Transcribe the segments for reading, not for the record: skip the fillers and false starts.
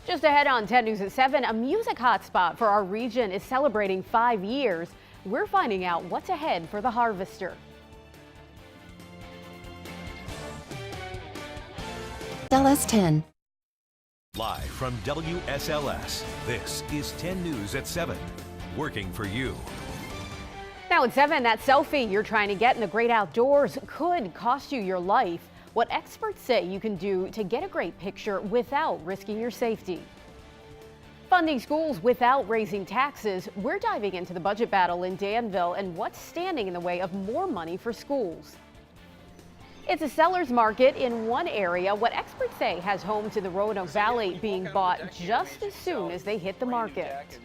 Just ahead on 10 News at 7, a music hotspot for our region is celebrating 5 years. We're finding out what's ahead for the Harvester. LS10. Live from WSLS, this is 10 News at 7, working for you. Now at 7, that selfie you're trying to get in the great outdoors could cost you your life. What experts say you can do to get a great picture without risking your safety. Funding schools without raising taxes. We're diving into the budget battle in Danville and what's standing in the way of more money for schools. It's a seller's market in one area, what experts say has homes in the Roanoke Valley being bought just as soon as they hit the market.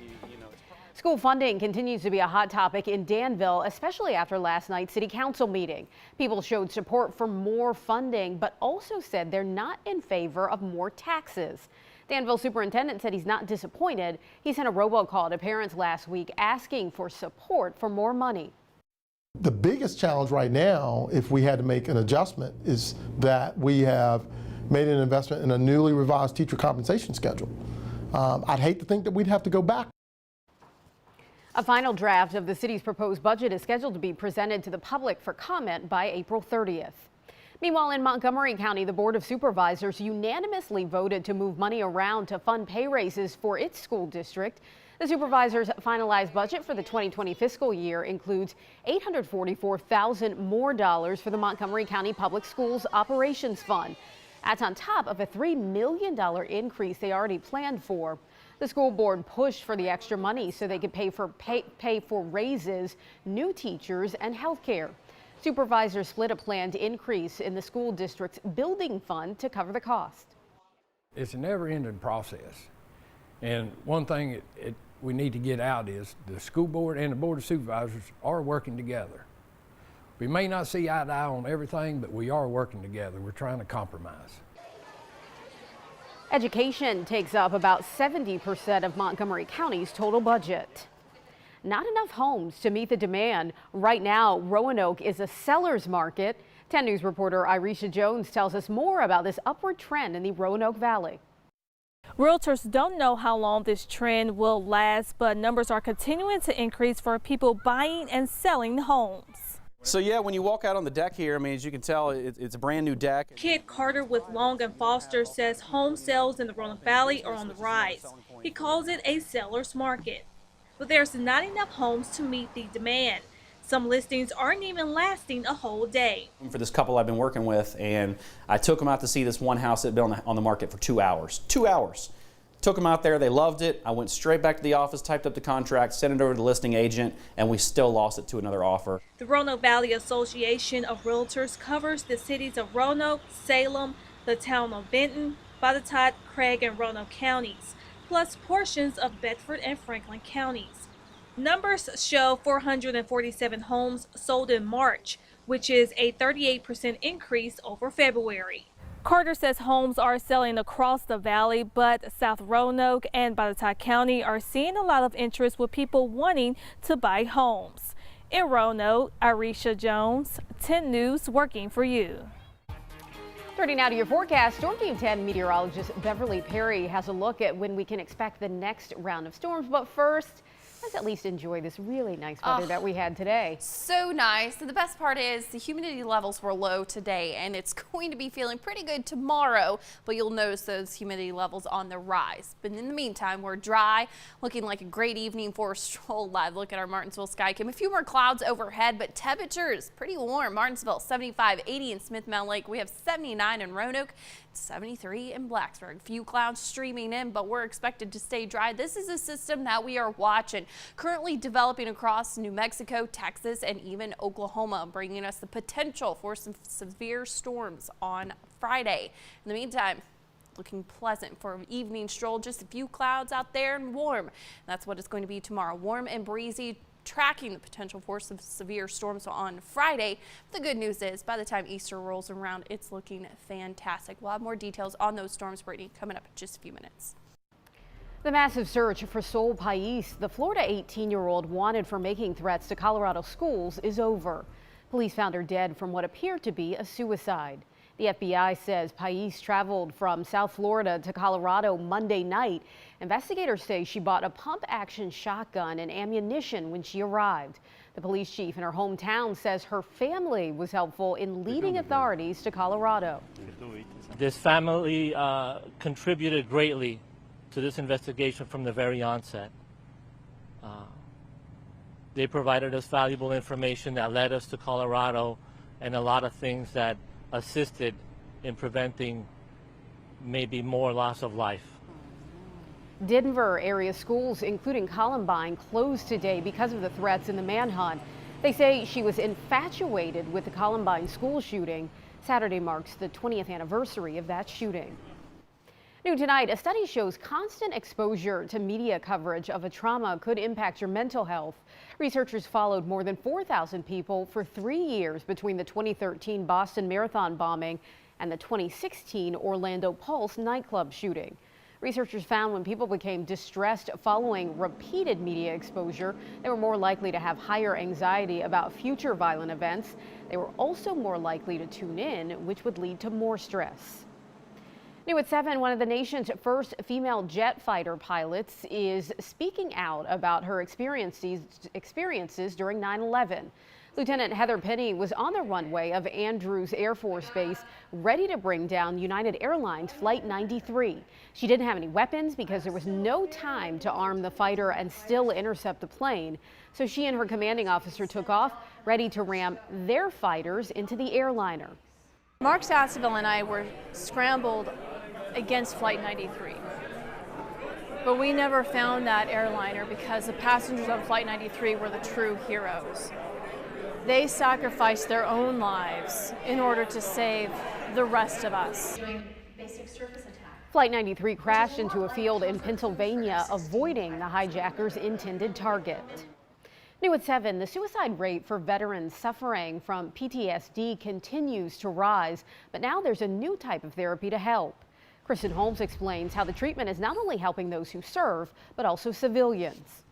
School funding continues to be a hot topic in Danville, especially after last night's city council meeting. People showed support for more funding, but also said they're not in favor of more taxes. Danville superintendent said he's not disappointed. He sent a robocall to parents last week asking for support for more money. The biggest challenge right now, if we had to make an adjustment, is that we have made an investment in a newly revised teacher compensation schedule. I'd hate to think that we'd have to go back. A final draft of the city's proposed budget is scheduled to be presented to the public for comment by April 30th. Meanwhile, in Montgomery County, the Board of Supervisors unanimously voted to move money around to fund pay raises for its school district. The supervisors' finalized budget for the 2020 fiscal year includes $844,000 more for the Montgomery County Public Schools Operations Fund. That's on top of a $3 million increase they already planned for. The school board pushed for the extra money so they could pay for raises, new teachers, and health care. Supervisors split a planned increase in the school district's building fund to cover the cost. It's a never-ending process. And one thing we need to get out is the school board and the Board of Supervisors are working together. We may not see eye to eye on everything, but we are working together. We're trying to compromise. Education takes up about 70% of Montgomery County's total budget. Not enough homes to meet the demand. Right now, Roanoke is a seller's market. 10 News reporter Irisha Jones tells us more about this upward trend in the Roanoke Valley. Realtors don't know how long this trend will last, but numbers are continuing to increase for people buying and selling homes. So yeah, when you walk out on the deck here, I mean, as you can tell, it's a brand new deck. Kid Carter with Long and Foster says home sales in the Roanoke Valley are on the rise. He calls it a seller's market. But there's not enough homes to meet the demand. Some listings aren't even lasting a whole day. For this couple I've been working with, and I took them out to see this one house that had been on the market for 2 hours. 2 hours. Took them out there, they loved it. I went straight back to the office, typed up the contract, sent it over to the listing agent, and we still lost it to another offer. The Roanoke Valley Association of Realtors covers the cities of Roanoke, Salem, the town of Benton, Botetourt, Craig, and Roanoke counties, plus portions of Bedford and Franklin counties. Numbers show 447 homes sold in March, which is a 38% increase over February. Carter says homes are selling across the valley, but South Roanoke and Botetourt County are seeing a lot of interest with people wanting to buy homes. In Roanoke, Irisha Jones, 10 News, working for you. Turning now to your forecast, Storm Team 10 meteorologist Beverly Perry has a look at when we can expect the next round of storms. But first, let's at least enjoy this really nice weather that we had today. So nice. And the best part is the humidity levels were low today, and it's going to be feeling pretty good tomorrow, but you'll notice those humidity levels on the rise. But in the meantime, we're dry, looking like a great evening for a stroll. Live look at our Martinsville sky cam. A few more clouds overhead, but temperatures pretty warm. Martinsville 75, 80 in Smith Mountain Lake. We have 79 in Roanoke, 73 in Blacksburg. Few clouds streaming in, but we're expected to stay dry. This is a system that we are watching, currently developing across New Mexico, Texas, and even Oklahoma, bringing us the potential for some severe storms on Friday. In the meantime, looking pleasant for an evening stroll. Just a few clouds out there and warm. That's what it's going to be tomorrow. Warm and breezy, tracking the potential for some severe storms on Friday. The good news is by the time Easter rolls around, it's looking fantastic. We'll have more details on those storms, Brittany, coming up in just a few minutes. The massive search for Sol Pais, the Florida 18-year-old wanted for making threats to Colorado schools, is over. Police found her dead from what appeared to be a suicide. The FBI says Pais traveled from South Florida to Colorado Monday night. Investigators say she bought a pump-action shotgun and ammunition when she arrived. The police chief in her hometown says her family was helpful in leading authorities to Colorado. This family contributed greatly to this investigation from the very onset. They provided us valuable information that led us to Colorado and a lot of things that assisted in preventing maybe more loss of life. Denver area schools, including Columbine, closed today because of the threats in the manhunt. They say she was infatuated with the Columbine school shooting. Saturday marks the 20th anniversary of that shooting. New tonight, a study shows constant exposure to media coverage of a trauma could impact your mental health. Researchers followed more than 4,000 people for 3 years between the 2013 Boston Marathon bombing and the 2016 Orlando Pulse nightclub shooting. Researchers found when people became distressed following repeated media exposure, they were more likely to have higher anxiety about future violent events. They were also more likely to tune in, which would lead to more stress. New at 7, one of the nation's first female jet fighter pilots is speaking out about her experiences during 9/11. Lieutenant Heather Penny was on the runway of Andrews Air Force Base, ready to bring down United Airlines Flight 93. She didn't have any weapons because there was no time to arm the fighter and still intercept the plane. So she and her commanding officer took off, ready to ram their fighters into the airliner. Mark Sasseville and I were scrambled against Flight 93. But we never found that airliner because the passengers on Flight 93 were the true heroes. They sacrificed their own lives in order to save the rest of us. Flight 93 crashed into a field in Pennsylvania, avoiding the hijackers' intended target. New at 7, the suicide rate for veterans suffering from PTSD continues to rise, but now there's a new type of therapy to help. Kristen Holmes explains how the treatment is not only helping those who serve, but also civilians.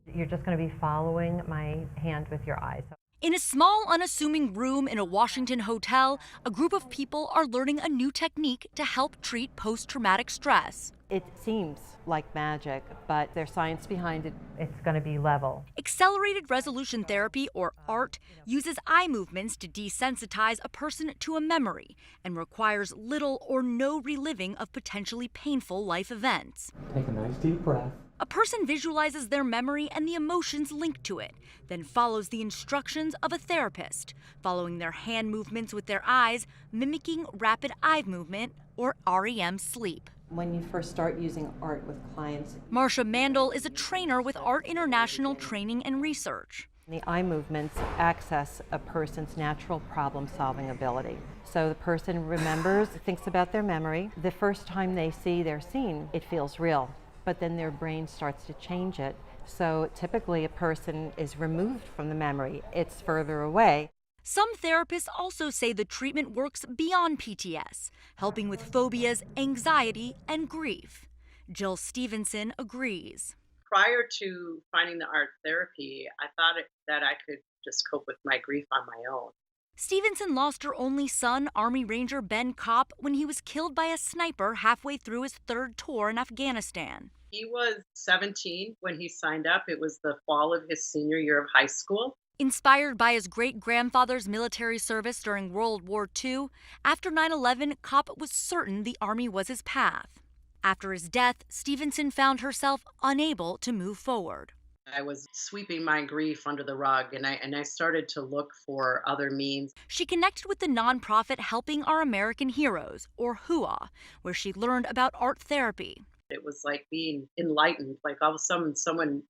You're just going to be following my hand with your eyes. In a small, unassuming room in a Washington hotel, a group of people are learning a new technique to help treat post-traumatic stress. It seems like magic, but there's science behind it. It's going to be level. Accelerated resolution therapy, or ART, uses eye movements to desensitize a person to a memory and requires little or no reliving of potentially painful life events. Take a nice deep breath. A person visualizes their memory and the emotions linked to it, then follows the instructions of a therapist, following their hand movements with their eyes, mimicking rapid eye movement, or REM sleep. When you first start using ART with clients, Marcia Mandel is a trainer with ART International Training and Research. The eye movements access a person's natural problem-solving ability. So the person remembers, thinks about their memory. The first time they see their scene, it feels real, but then their brain starts to change it. So typically a person is removed from the memory. It's further away. Some therapists also say the treatment works beyond PTS, helping with phobias, anxiety, and grief. Jill Stevenson agrees. Prior to finding the art therapy, I thought that I could just cope with my grief on my own. Stevenson lost her only son, Army Ranger Ben Kopp, when he was killed by a sniper halfway through his third tour in Afghanistan. He was 17 when he signed up. It was the fall of his senior year of high school. Inspired by his great-grandfather's military service during World War II, after 9/11, Kopp was certain the Army was his path. After his death, Stevenson found herself unable to move forward. I was sweeping my grief under the rug, and I started to look for other means. She connected with the nonprofit Helping Our American Heroes, or HUA, where she learned about art therapy. It was like being enlightened, like all of a sudden someone,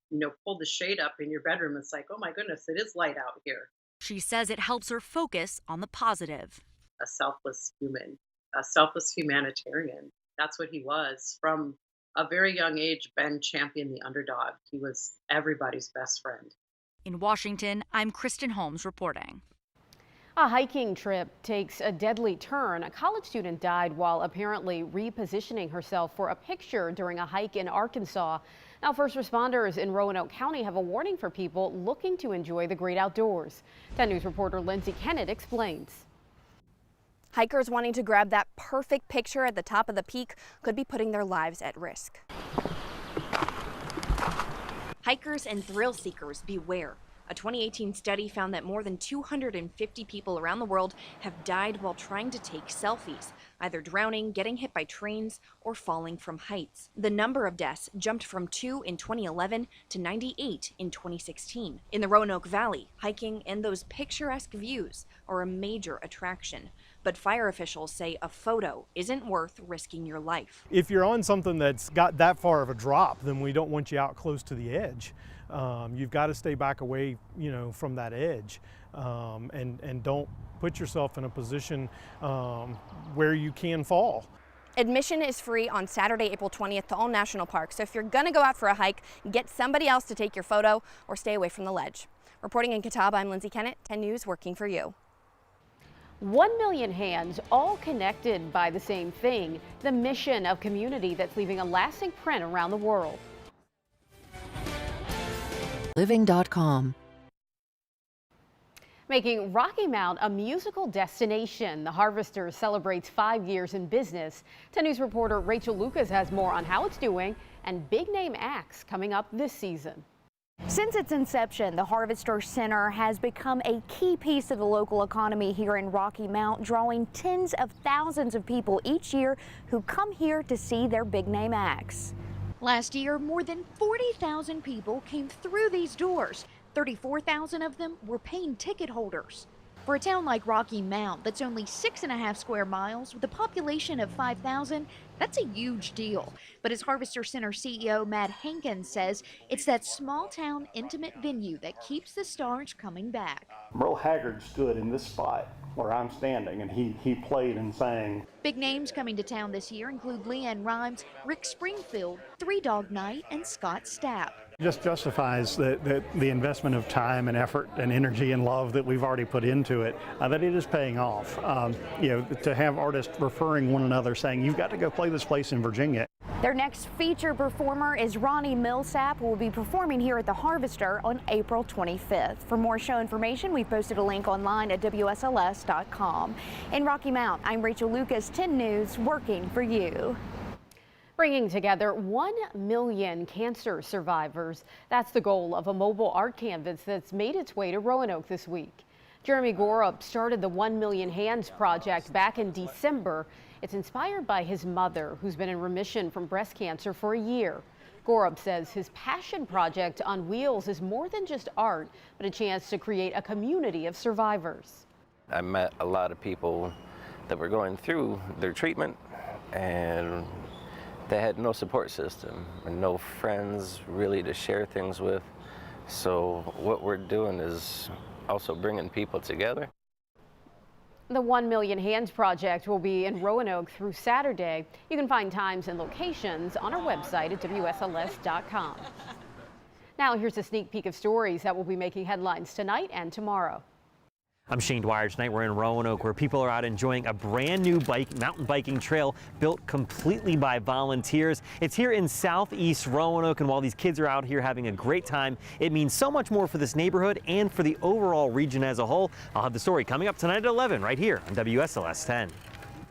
pulled the shade up in your bedroom. It's like, oh my goodness, it is light out here. She says it helps her focus on the positive. A selfless human, a selfless humanitarian. That's what he was. From a very young age, Ben championed the underdog. He was everybody's best friend. In Washington, I'm Kristen Holmes reporting. A hiking trip takes a deadly turn. A college student died while apparently repositioning herself for a picture during a hike in Arkansas. Now, first responders in Roanoke County have a warning for people looking to enjoy the great outdoors. 10 News reporter Lindsay Kennett explains. Hikers wanting to grab that perfect picture at the top of the peak could be putting their lives at risk. Hikers and thrill seekers, beware. A 2018 study found that more than 250 people around the world have died while trying to take selfies, either drowning, getting hit by trains, or falling from heights. The number of deaths jumped from 2 in 2011 to 98 in 2016. In the Roanoke Valley, hiking and those picturesque views are a major attraction. But fire officials say a photo isn't worth risking your life. If you're on something that's got that far of a drop, then we don't want you out close to the edge. You've got to stay back away, from that edge, and don't put yourself in a position where you can fall. Admission is free on Saturday, April 20th to all national parks. So if you're going to go out for a hike, get somebody else to take your photo or stay away from the ledge. Reporting in Catawba, I'm Lindsay Kennett, 10 News, working for you. 1 million hands, all connected by the same thing, the mission of community that's leaving a lasting print around the world. Living.com. Making Rocky Mount a musical destination, the Harvester celebrates 5 years in business. 10 News reporter Rachel Lucas has more on how it's doing and big name acts coming up this season. Since its inception, the Harvester Center has become a key piece of the local economy here in Rocky Mount, drawing tens of thousands of people each year who come here to see their big name acts. Last year, more than 40,000 people came through these doors. 34,000 of them were paying ticket holders. For a town like Rocky Mount that's only 6.5 square miles with a population of 5,000, that's a huge deal. But as Harvester Center CEO Matt Hankins says, it's that small town intimate venue that keeps the stars coming back. Merle Haggard stood in this spot where I'm standing, and he played and sang. Big names coming to town this year include LeAnn Rimes, Rick Springfield, Three Dog Night, and Scott Stapp. Just justifies the investment of time and effort and energy and love that we've already put into it, that it is paying off. To have artists referring one another saying, you've got to go play this place in Virginia. Their next featured performer is Ronnie Millsap, who will be performing here at the Harvester on April 25th. For more show information, we've posted a link online at WSLS.com. In Rocky Mount, I'm Rachel Lucas, 10 News, working for you. Bringing together 1 million cancer survivors. That's the goal of a mobile art canvas that's made its way to Roanoke this week. Jeremy Gorup started the 1 Million Hands project back in December. It's inspired by his mother, who's been in remission from breast cancer for a year. Gorup says his passion project on wheels is more than just art, but a chance to create a community of survivors. I met a lot of people that were going through their treatment, and they had no support system and no friends really to share things with. So what we're doing is also bringing people together. The 1 Million Hands project will be in Roanoke through Saturday. You can find times and locations on our website at WSLS.com. Now here's a sneak peek of stories that will be making headlines tonight and tomorrow. I'm Shane Dwyer. Tonight we're in Roanoke, where people are out enjoying a brand new mountain biking trail built completely by volunteers. It's here in southeast Roanoke, and while these kids are out here having a great time, it means so much more for this neighborhood and for the overall region as a whole. I'll have the story coming up tonight at 11 right here on WSLS 10.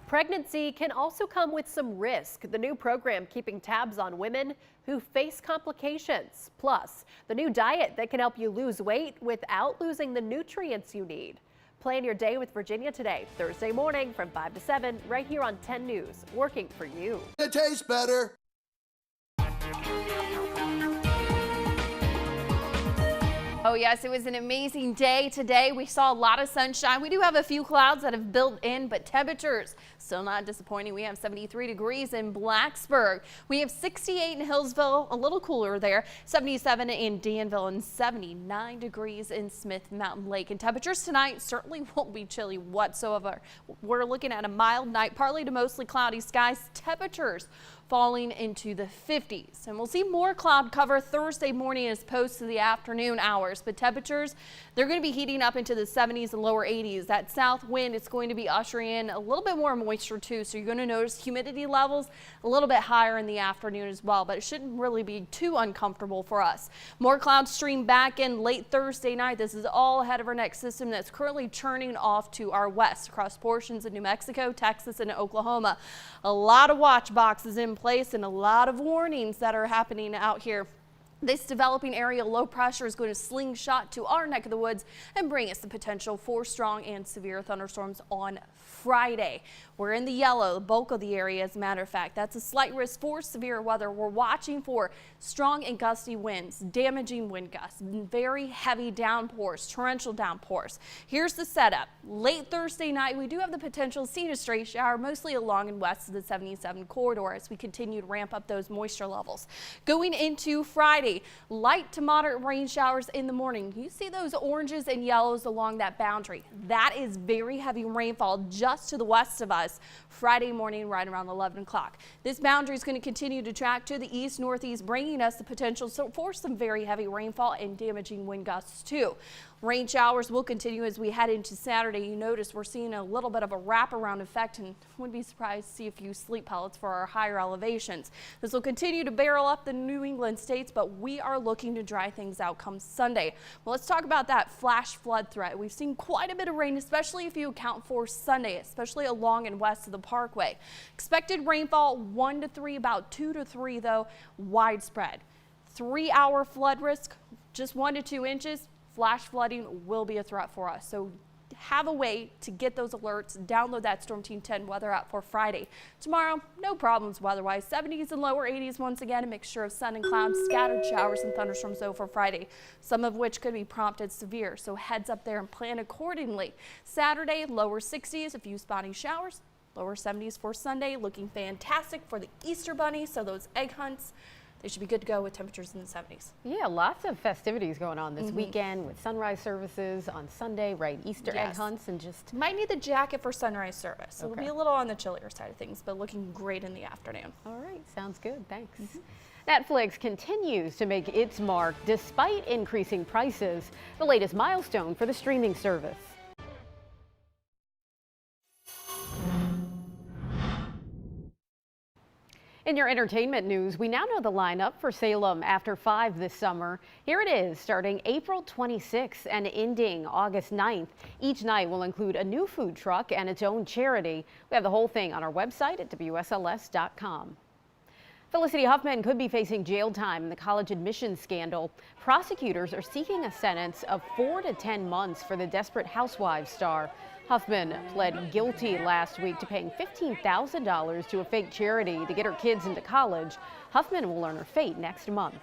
Pregnancy can also come with some risk. The new program keeping tabs on women who face complications. Plus, the new diet that can help you lose weight without losing the nutrients you need. Plan your day with Virginia Today, Thursday morning from 5 to 7, right here on 10 News, working for you. It tastes better. Oh yes, it was an amazing day today. We saw a lot of sunshine. We do have a few clouds that have built in, but temperatures still not disappointing. We have 73 degrees in Blacksburg. We have 68 in Hillsville, a little cooler there, 77 in Danville, and 79 degrees in Smith Mountain Lake. And temperatures tonight certainly won't be chilly whatsoever. We're looking at a mild night, partly to mostly cloudy skies. Temperatures falling into the 50s. And we'll see more cloud cover Thursday morning as opposed to the afternoon hours. But temperatures, they're going to be heating up into the 70s and lower 80s. That south wind is going to be ushering in a little bit more moisture too. So you're going to notice humidity levels a little bit higher in the afternoon as well. But it shouldn't really be too uncomfortable for us. More clouds stream back in late Thursday night. This is all ahead of our next system that's currently churning off to our west across portions of New Mexico, Texas, and Oklahoma. A lot of watch boxes in place and a lot of warnings that are happening out here. This developing area low pressure is going to slingshot to our neck of the woods and bring us the potential for strong and severe thunderstorms on Friday. We're in the yellow, the bulk of the area, as a matter of fact. That's a slight risk for severe weather. We're watching for strong and gusty winds, damaging wind gusts, very heavy downpours, torrential downpours. Here's the setup. Late Thursday night, we do have the potential to see a stray shower, mostly along and west of the 77 corridor as we continue to ramp up those moisture levels. Going into Friday, light to moderate rain showers in the morning. You see those oranges and yellows along that boundary. That is very heavy rainfall just to the west of us Friday morning right around 11 o'clock. This boundary is going to continue to track to the east northeast, bringing us the potential for some very heavy rainfall and damaging wind gusts too. Rain showers will continue as we head into Saturday. You notice we're seeing a little bit of a wraparound effect and wouldn't be surprised to see a few sleet pellets for our higher elevations. This will continue to barrel up the New England states, but we are looking to dry things out come Sunday. Well, let's talk about that flash flood threat. We've seen quite a bit of rain, especially if you account for Sunday, especially along and west of the Parkway. Expected rainfall 1 to 3, about 2 to 3 though, widespread. 3-hour flood risk, just 1 to 2 inches. Flash flooding will be a threat for us. So have a way to get those alerts. Download that Storm Team 10 weather app for Friday. Tomorrow, no problems weather-wise. 70s and lower 80s once again. A mixture of sun and clouds, scattered showers and thunderstorms though for Friday, some of which could be prompted severe. So heads up there and plan accordingly. Saturday, lower 60s, a few spotty showers. Lower 70s for Sunday. Looking fantastic for the Easter Bunny. So those egg hunts, they should be good to go with temperatures in the 70s. Yeah, lots of festivities going on this weekend with sunrise services on Sunday, right? Easter egg hunts and just... Might need the jacket for sunrise service. It'll be a little on the chillier side of things, but looking great in the afternoon. All right, sounds good. Thanks. Netflix continues to make its mark despite increasing prices, the latest milestone for the streaming service. In your entertainment news, we now know the lineup for Salem After 5 this summer. Here it is, starting April 26th and ending August 9th. Each night will include a new food truck and its own charity. We have the whole thing on our website at WSLS.com. Felicity Huffman could be facing jail time in the college admissions scandal. Prosecutors are seeking a sentence of 4 to 10 months for the Desperate Housewives star. Huffman pled guilty last week to paying $15,000 to a fake charity to get her kids into college. Huffman will learn her fate next month.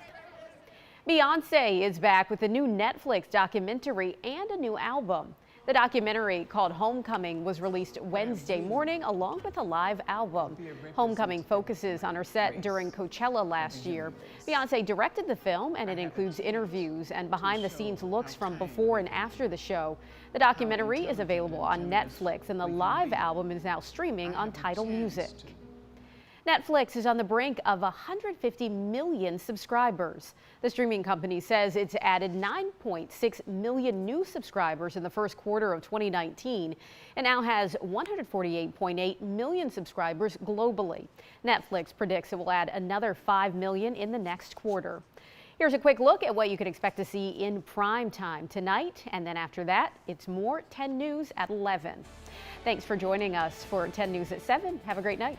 Beyoncé is back with a new Netflix documentary and a new album. The documentary, called Homecoming, was released Wednesday morning along with a live album. Homecoming focuses on her set during Coachella last year. Beyoncé directed the film, and it includes interviews and behind-the-scenes looks from before and after the show. The documentary is available on Netflix, and the live album is now streaming on Tidal Music. Netflix is on the brink of 150 million subscribers. The streaming company says it's added 9.6 million new subscribers in the first quarter of 2019 and now has 148.8 million subscribers globally. Netflix predicts it will add another 5 million in the next quarter. Here's a quick look at what you can expect to see in prime time tonight, and then after that, it's more 10 News at 11. Thanks for joining us for 10 News at 7. Have a great night.